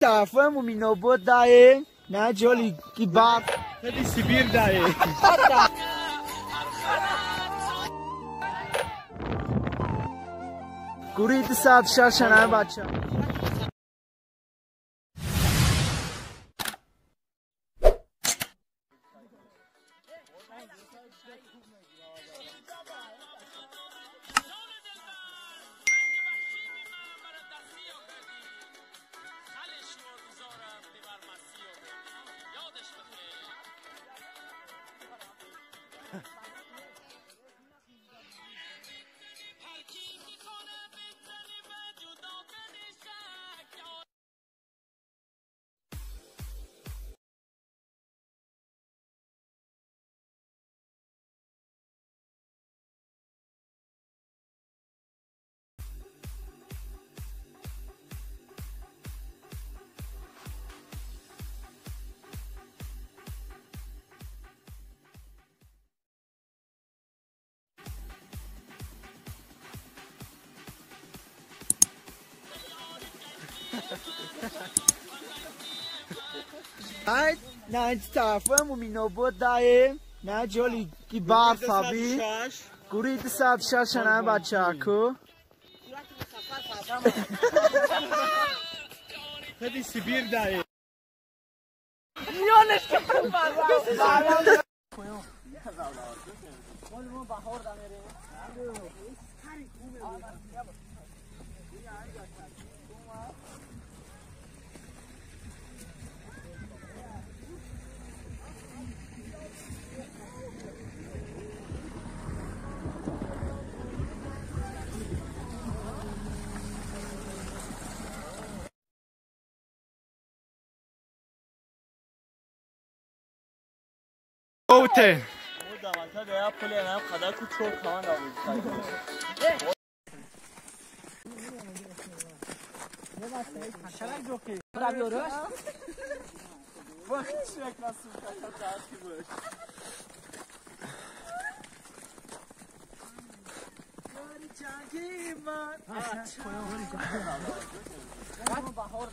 تعرفم ومینو بود دایه نه جولی کی باق خیلی سیبیر دایه گوری ساعت شرشنه بچه نه تعرفم ومینو بود دایه نه جولی کی باق فابی گوری ساعت شرشنه بچه اکو خیلی سیبیر دایه میانش کردم اوته بهار